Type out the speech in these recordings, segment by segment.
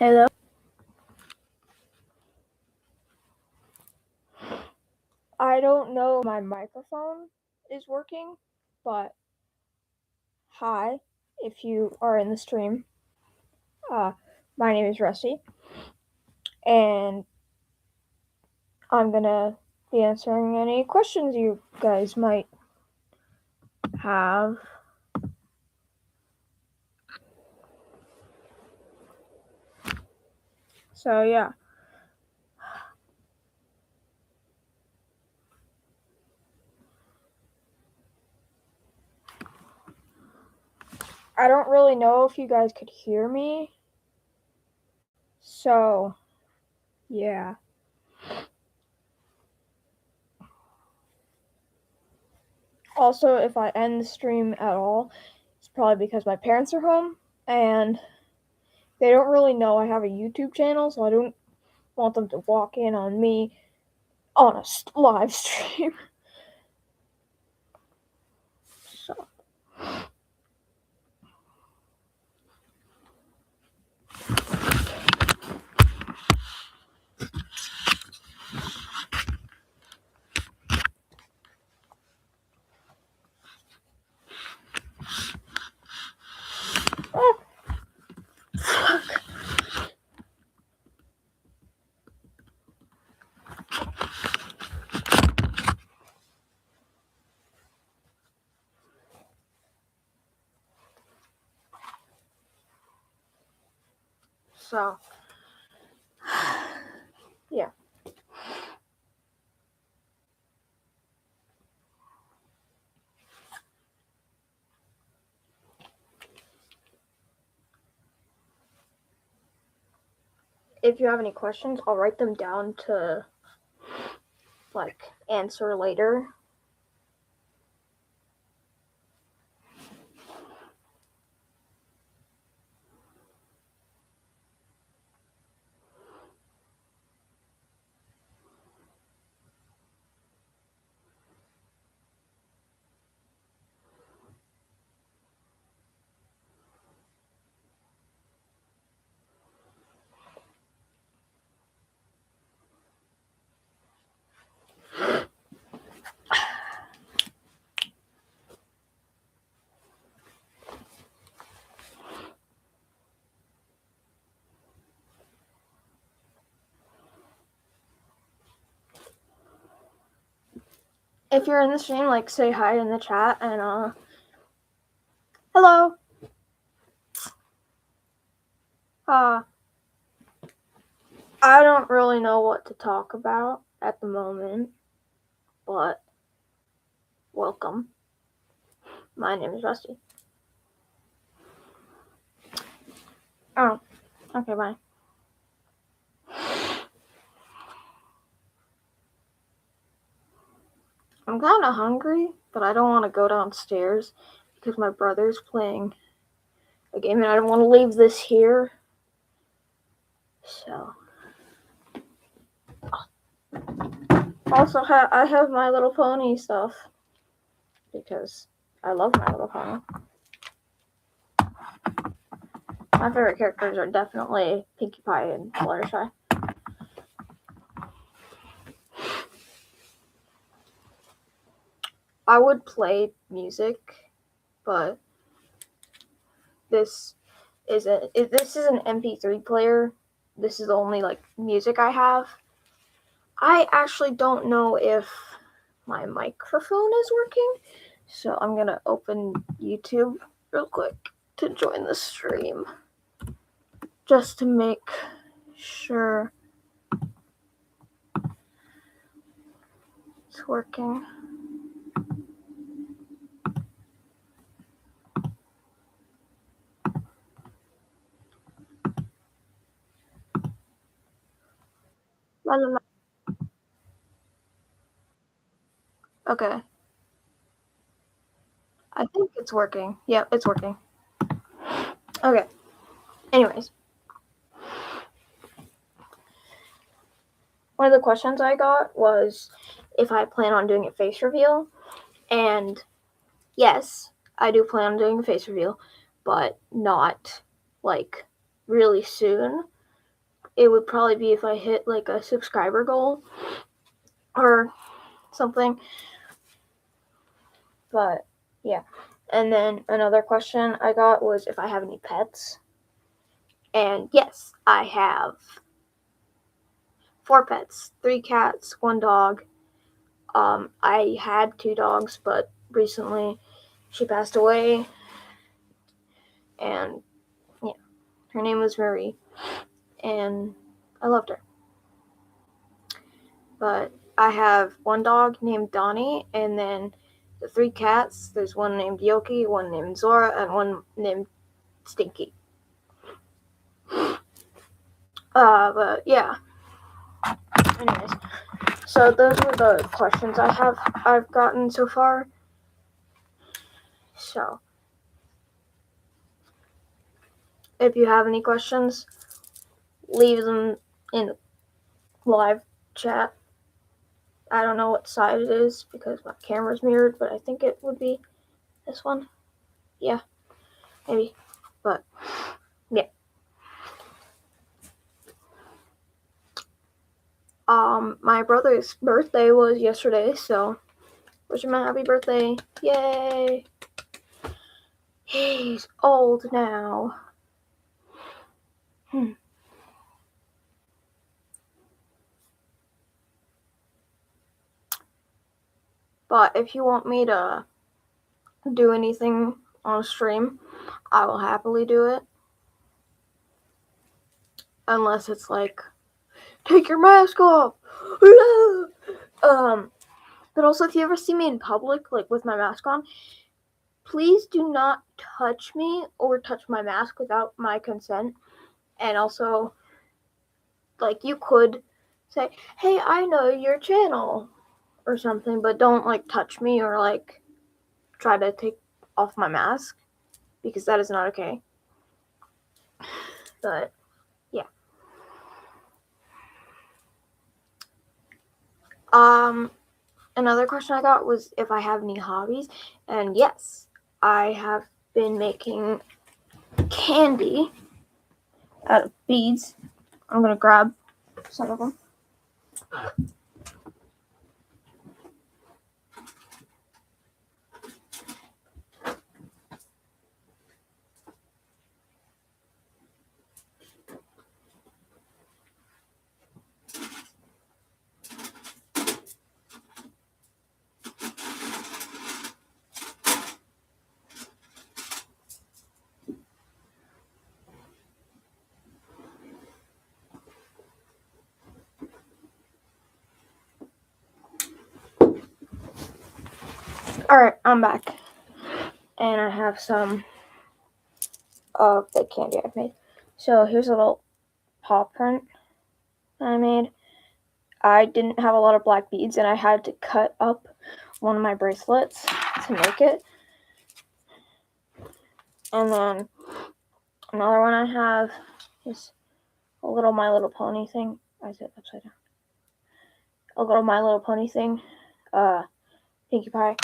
Hello. I don't know if my microphone is working, but hi, if you are in the stream. My name is Rusty, and I'm gonna be answering any questions you guys might have. So yeah. I don't really know if you guys could hear me. So, yeah. Also, if I end the stream at all, it's probably because my parents are home and they don't really know I have a YouTube channel, so I don't want them to walk in on me on a live stream. So. Oh, fuck. So, yeah. If you have any questions, I'll write them down to, answer later. If you're in the stream, say hi in the chat and hello. I don't really know what to talk about at the moment, but welcome. My name is Rusty. Oh, okay, bye. I'm kind of hungry, but I don't want to go downstairs because my brother's playing a game and I don't want to leave this here. So. Also, I have My Little Pony stuff because I love My Little Pony. My favorite characters are definitely Pinkie Pie and Fluttershy. I would play music, but this is an MP3 player. This is the only music I have. I actually don't know if my microphone is working, so I'm gonna open YouTube real quick to join the stream just to make sure it's working. La, la, la. Okay. I think it's working. Yep, it's working. Okay. Anyways. One of the questions I got was if I plan on doing a face reveal. And yes, I do plan on doing a face reveal, but not really soon. it would probably be if I hit like a subscriber goal or something. But yeah. And then another question I got was if I have any pets. And yes, I have 4 pets, 3 cats, 1 dog. I had 2 dogs, but recently she passed away. And yeah, her name was Marie. And I loved her. But I have 1 dog named Donnie, and then the 3 cats. There's 1 named Yoki, 1 named Zora, and 1 named Stinky. But yeah. Anyways, so those were the questions I've gotten so far. So, if you have any questions, leave them in the live chat. I don't know what side it is because my camera's mirrored, but I think it would be this one. Yeah, maybe. But yeah. My brother's birthday was yesterday, so wish him a happy birthday. Yay! He's old now. But if you want me to do anything on stream, I will happily do it. Unless it's like, take your mask off! But also if you ever see me in public, like with my mask on, please do not touch me or touch my mask without my consent. And also, like, you could say, hey, I know your channel or something, but don't, like, touch me or, like, try to take off my mask because that is not okay. But, yeah. Another question I got was if I have any hobbies, and yes, I have been making candy out of beads. I'm gonna grab some of them. Alright, I'm back. And I have some of the candy I've made. So here's a little paw print that I made. I didn't have a lot of black beads, and I had to cut up one of my bracelets to make it. And then another one I have is a little My Little Pony thing. I said upside down. A little My Little Pony thing. Pinkie Pie.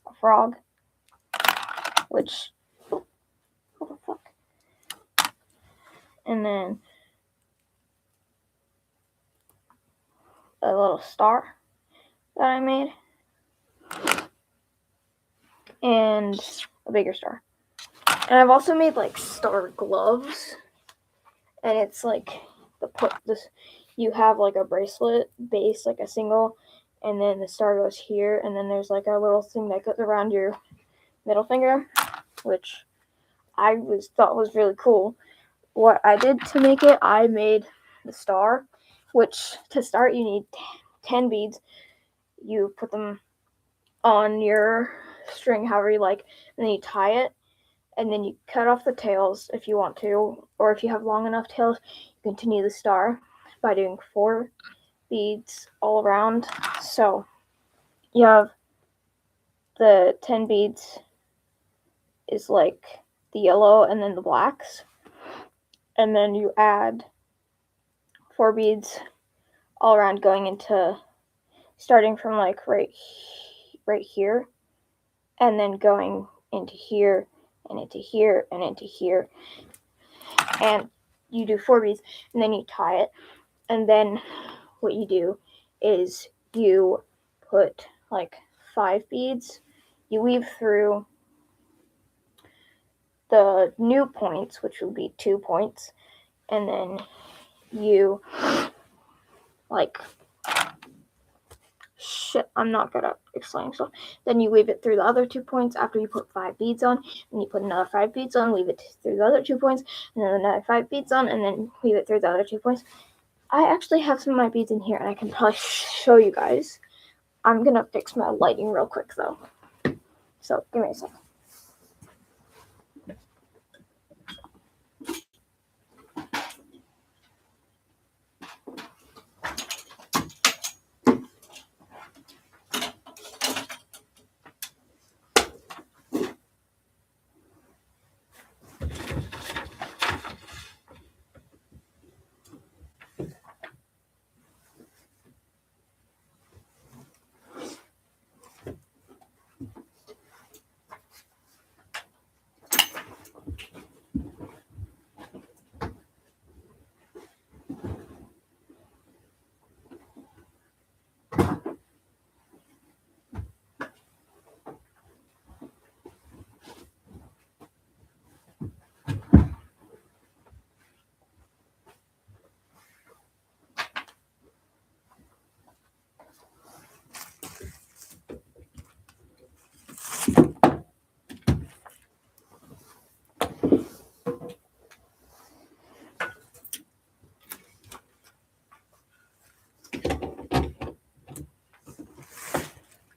A frog. Which, what the fuck? And then a little star that I made. And a bigger star. And I've also made like star gloves. And it's like you have like a bracelet base, like a single, and then the star goes here, and then there's like a little thing that goes around your middle finger, which I thought was really cool. What I did to make it, I made the star, which to start you need 10 beads. You put them on your string however you like, and then you tie it, and then you cut off the tails if you want to, or if you have long enough tails, you continue the star by doing 4 beads all around. So you have the 10 beads is like the yellow and then the blacks, and then you add 4 beads all around going into starting from like right here, and then going into here and into here and into here, and you do 4 beads, and then you tie it, and then what you do is you put like 5 beads, you weave through the new points, which will be 2 points, and then you like I'm not good at explaining stuff. Then you weave it through the other 2 points after you put 5 beads on, and you put another 5 beads on, weave it through the other 2 points, and then another 5 beads on, and then weave it through the other 2 points. I actually have some of my beads in here, and I can probably show you guys. I'm gonna fix my lighting real quick though. So give me a second.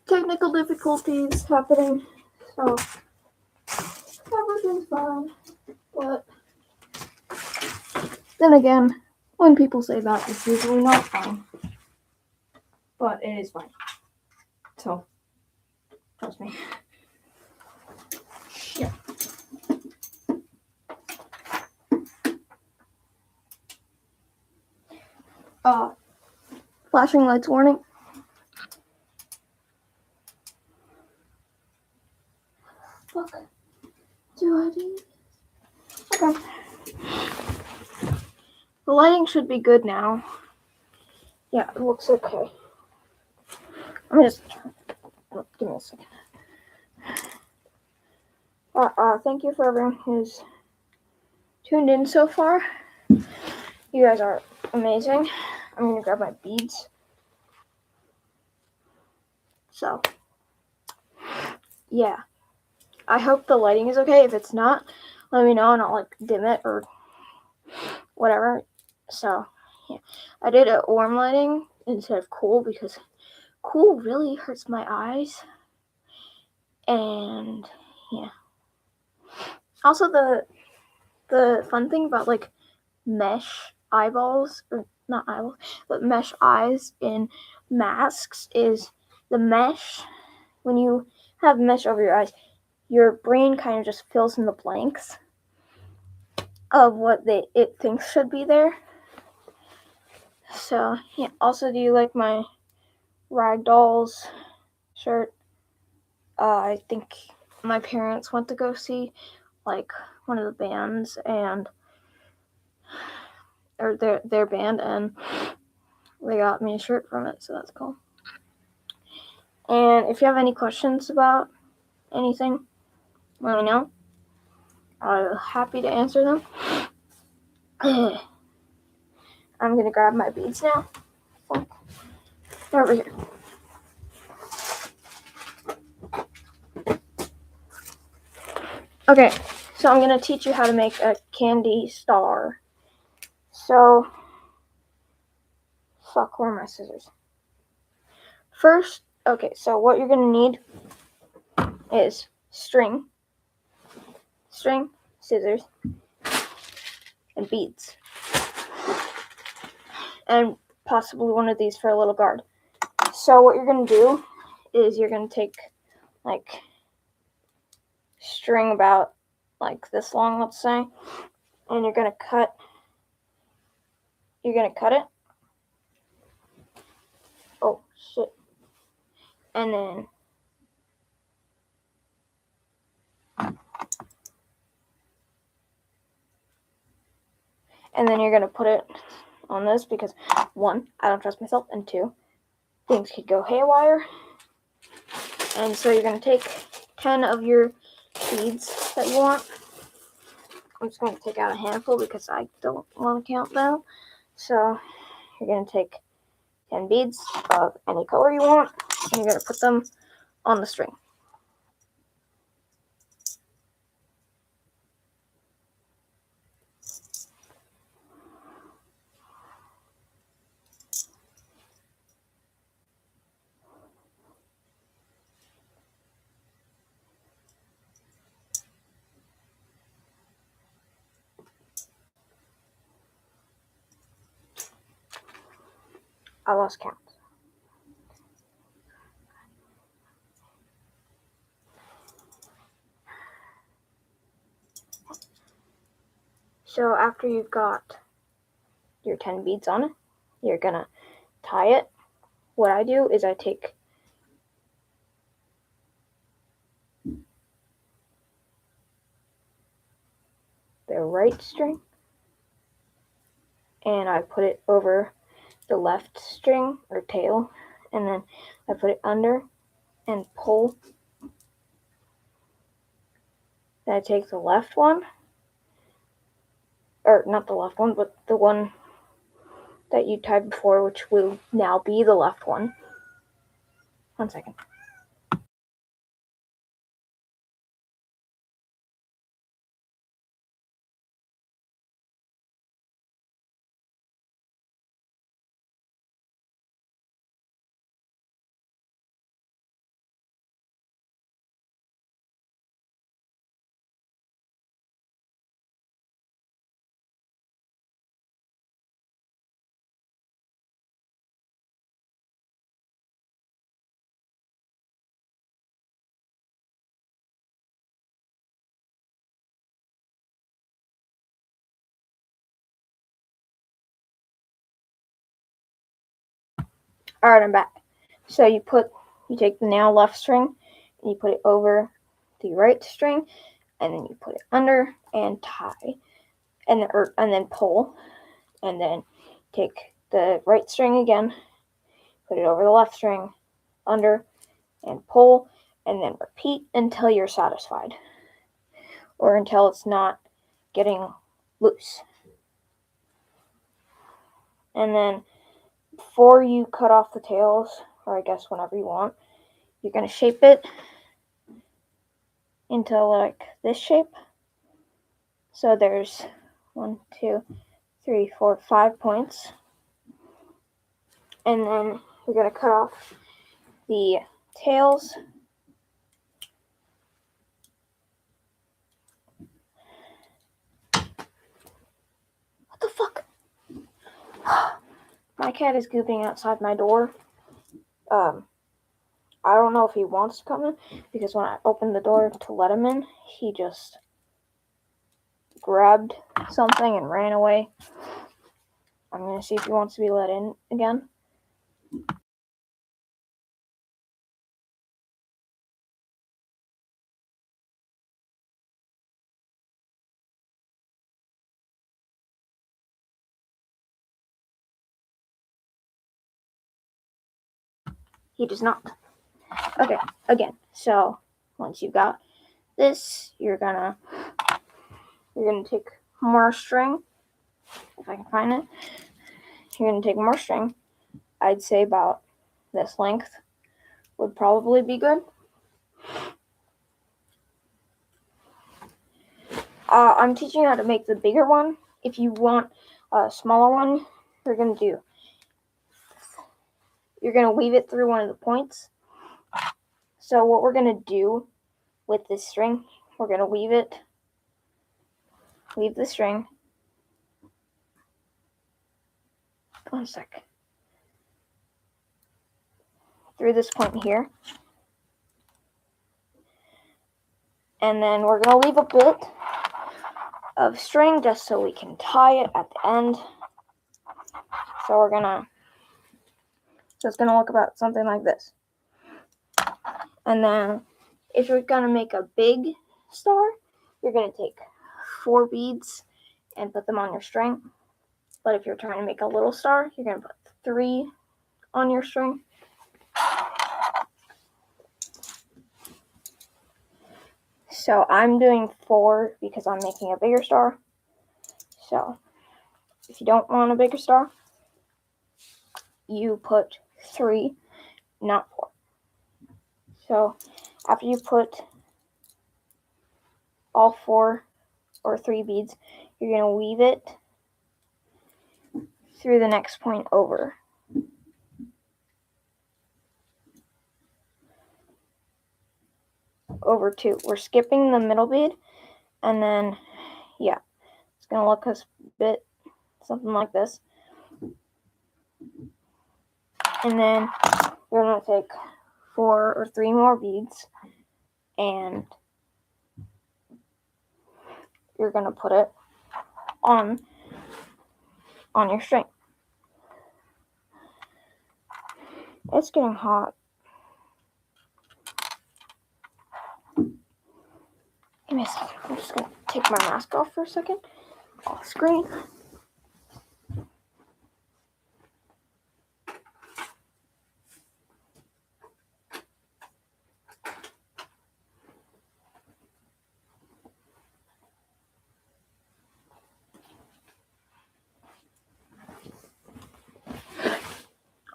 Technical difficulties happening, so everything's fine. But then again, when people say that, it's usually not fine. But it is fine. So, trust me. Yeah. Flashing lights warning. Fuck. Do I do this? Okay. The lighting should be good now. Yeah, it looks okay. I'm just give me a second. Thank you for everyone who's tuned in so far. You guys are amazing. I'm gonna grab my beads. So, yeah. I hope the lighting is okay. If it's not, let me know and I'll like dim it or whatever. So, yeah. I did a warm lighting instead of cool because cool really hurts my eyes. And yeah. Also the fun thing about like mesh eyeballs, or not eyeballs, but mesh eyes in masks is the mesh, when you have mesh over your eyes, your brain kind of just fills in the blanks of what it thinks should be there. So, yeah. Also, do you like my Ragdolls shirt? I think my parents went to go see like one of the bands or their band, and they got me a shirt from it, so that's cool. And if you have any questions about anything, let me know. I'm happy to answer them. I'm gonna grab my beads now. They're over here. Okay, so I'm gonna teach you how to make a candy star. So, fuck, where are my scissors? First, okay, so what you're gonna need is string, scissors, and beads. And possibly one of these for a little guard. So what you're gonna do is you're gonna take like string about like this long, let's say, and you're gonna cut it. Oh shit. And then And then you're going to put it on this because, 1, I don't trust myself, and 2, things could go haywire. And so you're going to take 10 of your beads that you want. I'm just going to take out a handful because I don't want to count them. So you're going to take 10 beads of any color you want, and you're going to put them on the string. I lost count. So after you've got your 10 beads on it, you're going to tie it. What I do is I take the right string and I put it over the left string or tail, and then I put it under and pull. Then I take the left one, or not the left one, but the one that you tied before, which will now be the left one. 1 second. Alright, I'm back. So you take the now left string and you put it over the right string, and then you put it under and tie, and then pull, and then take the right string again, put it over the left string, under, and pull, and then repeat until you're satisfied, or until it's not getting loose. And then before you cut off the tails, or I guess whenever you want, you're going to shape it into like this shape. So there's 1, 2, 3, 4, 5 points. And then you're going to cut off the tails. What the fuck? My cat is gooping outside my door. I don't know if he wants to come in, because when I opened the door to let him in, he just grabbed something and ran away. I'm going to see if he wants to be let in again. He does not. Okay, again. So once you've got this, you're gonna take more string. If I can find it, you're gonna take more string. I'd say about this length would probably be good. I'm teaching you how to make the bigger one. If you want a smaller one, you're gonna weave it through one of the points. So what we're gonna do with this string, we're gonna weave the string. 1 sec. Through this point here. And then we're going to leave a bit of string just so we can tie it at the end. So it's going to look about something like this. And then if you're going to make a big star, you're going to take 4 beads and put them on your string. But if you're trying to make a little star, you're going to put 3 on your string. So I'm doing 4 because I'm making a bigger star. So if you don't want a bigger star, you put 3, not 4. So after you put all 4 or 3 beads, you're going to weave it through the next point over. Over 2. We're skipping the middle bead, and then, yeah, it's going to look a bit something like this. And then we're going to take 4 or 3 more beads, and you're going to put it on your string. It's getting hot. Give me a second. I'm just going to take my mask off for a second. Off screen.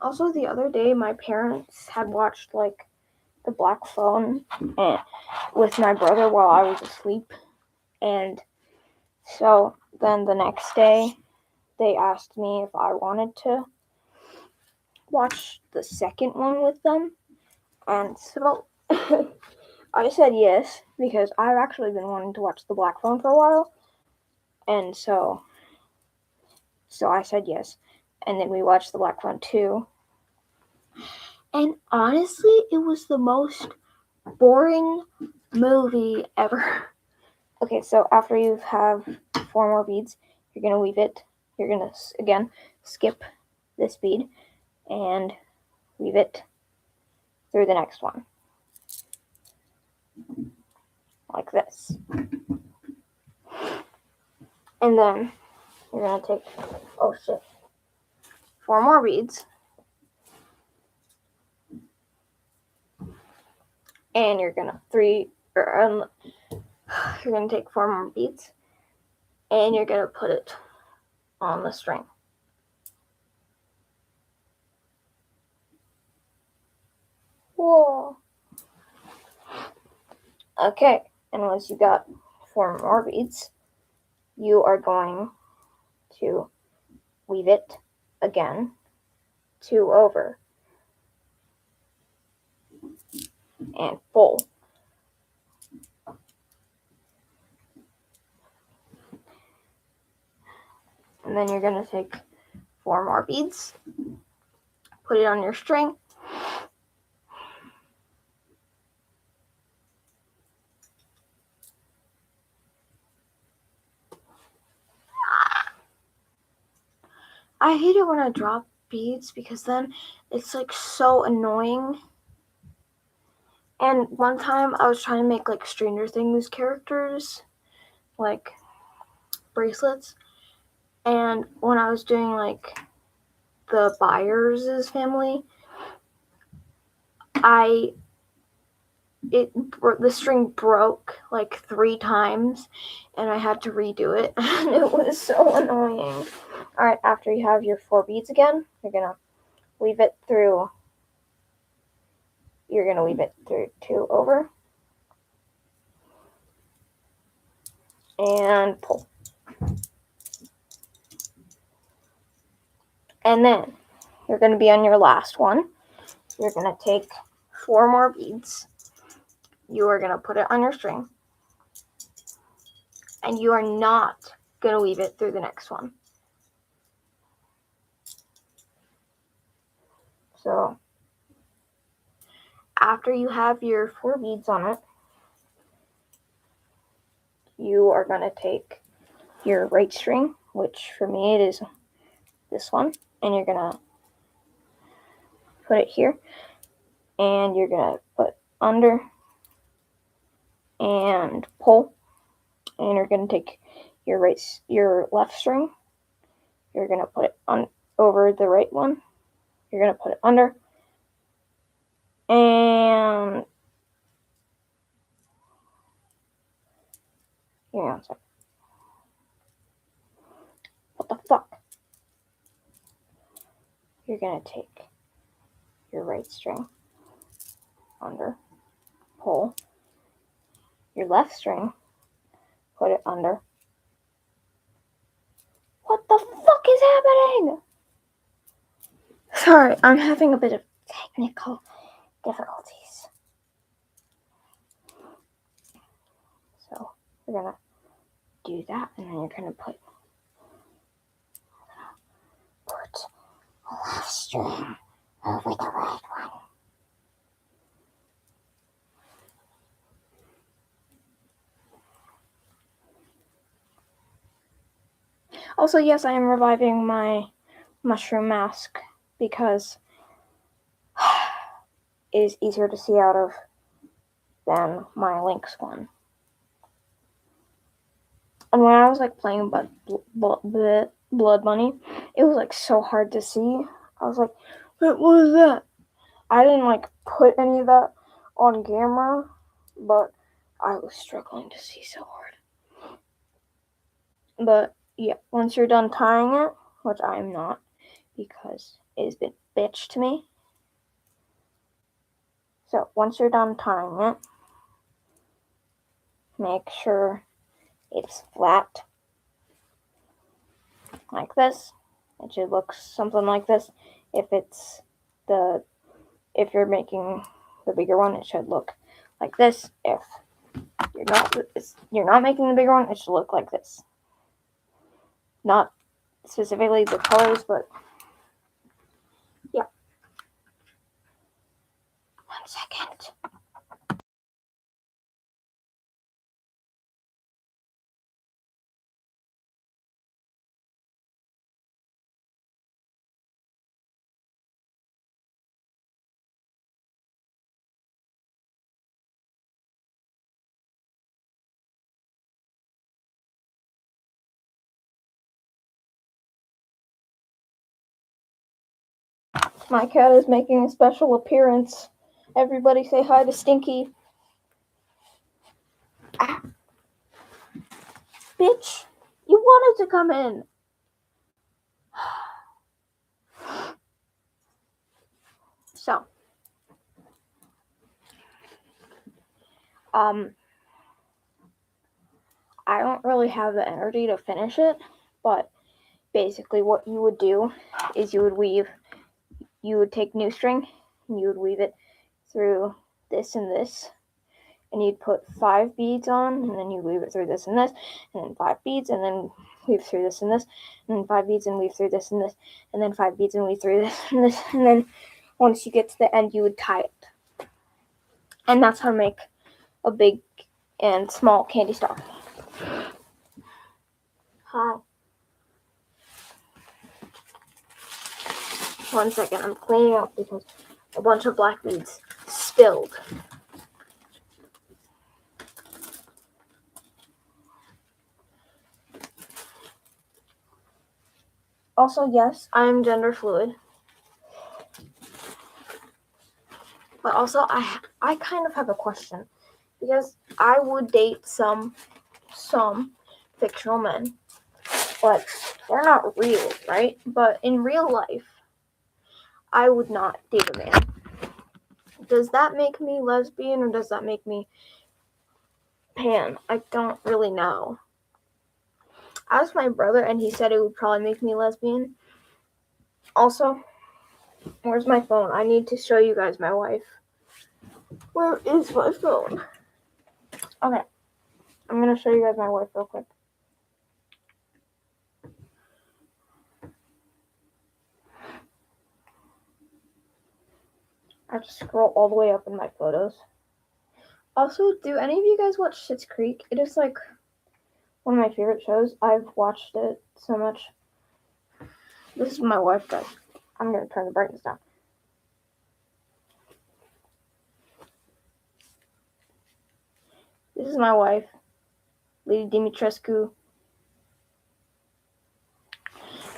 Also, the other day, my parents had watched, like, The Black Phone with my brother while I was asleep. And so then the next day, they asked me if I wanted to watch the second one with them. And so I said yes, because I've actually been wanting to watch The Black Phone for a while. And so I said yes. And then we watched The Black Phone 2. And honestly, it was the most boring movie ever. Okay, so after you have 4 more beads, you're going to weave it. You're going to, again, skip this bead and weave it through the next one. Like this. And then you're going to take, 4 more beads. And you're going to you're going to take 4 more beads. And you're going to put it on the string. Whoa. Okay, and once you got 4 more beads, you are going to weave it again 2 over and pull. And then you're going to take 4 more beads, put it on your string, I hate it when I drop beads because then it's like so annoying. And one time I was trying to make like Stranger Things characters, like bracelets, and when I was doing like the Byers' family, the string broke like 3 times and I had to redo it and it was so annoying. Alright, after you have your 4 beads again, you're gonna weave it through 2 over and pull. And then you're going to be on your last one. You're going to take 4 more beads. You are going to put it on your string. And you are not going to weave it through the next one. So after you have your 4 beads on it, you are going to take your right string, which for me it is this one, and you're going to put it here, and you're going to put under and pull, and you're going to take your left string You're going to put it on over the right one. You're going to put it under. And hang on a second. What the fuck? You're going to take your right string under, pull your left string, put it under. What the fuck is happening? Sorry, I'm having a bit of technical difficulties. So we're gonna do that, and then you're gonna put the left string over the right one. Also, yes, I am reviving my mushroom mask because it is easier to see out of than my Lynx one. And when I was like playing Blood Bunny, it was like so hard to see. I was like, what was that? I didn't like put any of that on camera, but I was struggling to see so hard. But yeah, once you're done tying it, which I am not because it has been bitch to me. So once you're done tying it, make sure it's flat like this. It should look something like this. If you're making the bigger one, it should look like this. If you're not making the bigger one, it should look like this. Not specifically the colors, but yeah. 1 second. My cat is making a special appearance. Everybody say hi to Stinky. Ah. Bitch, you wanted to come in. So, I don't really have the energy to finish it, but basically what you would do is you would take new string, and you would weave it through this and this, and you'd put 5 beads on, and then you weave it through this and this, and then 5 beads, and then weave through this and this, and then 5 beads and weave through this and this, and then 5 beads and weave through this and this, and then once you get to the end, you would tie it. And that's how to make a big and small candy star. Hi. 1 second, I'm cleaning up because a bunch of black beads spilled. Also, yes, I am gender fluid. But also, I kind of have a question. Because I would date some fictional men. But they're not real, right? But in real life, I would not date a man. Does that make me lesbian or does that make me pan? I don't really know. I asked my brother and he said it would probably make me lesbian. Also, where's my phone? I need to show you guys my wife. Where is my phone? Okay. I'm going to show you guys my wife real quick. I have to scroll all the way up in my photos. Also, do any of you guys watch Schitt's Creek? It is like one of my favorite shows. I've watched it so much. This is my wife, guys. I'm going to turn the brightness down. This is my wife, Lady Dimitrescu.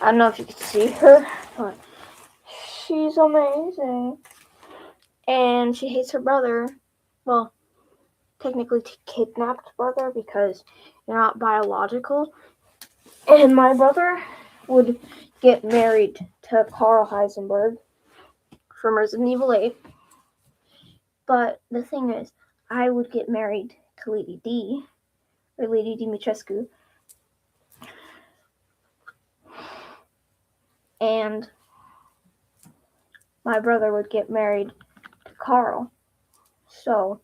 I don't know if you can see her, but she's amazing. And she hates her brother. Well, technically kidnapped brother because they're not biological. And my brother would get married to Carl Heisenberg from Resident Evil 8. But the thing is, I would get married to Lady D, or Lady Dimitrescu. And my brother would get married to Carl. So,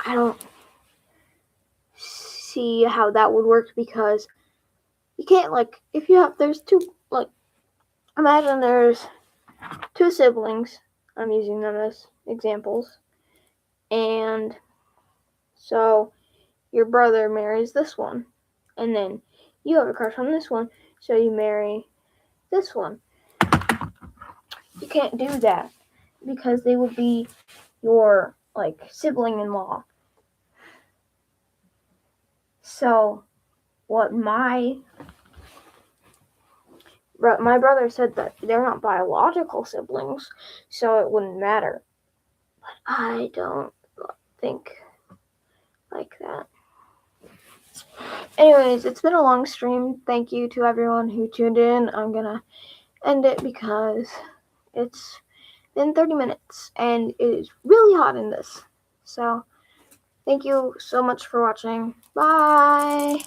I don't see how that would work because you can't, like, if you have, there's two, like, imagine there's two siblings. I'm using them as examples. And so your brother marries this one. And then you have a crush on this one, so you marry this one. You can't do that because they would be your, like, sibling-in-law. So what my brother said that they're not biological siblings, so it wouldn't matter. But I don't think like that. Anyways, it's been a long stream. Thank you to everyone who tuned in. I'm gonna end it because it's been 30 minutes and it is really hot in this. So, thank you so much for watching. Bye!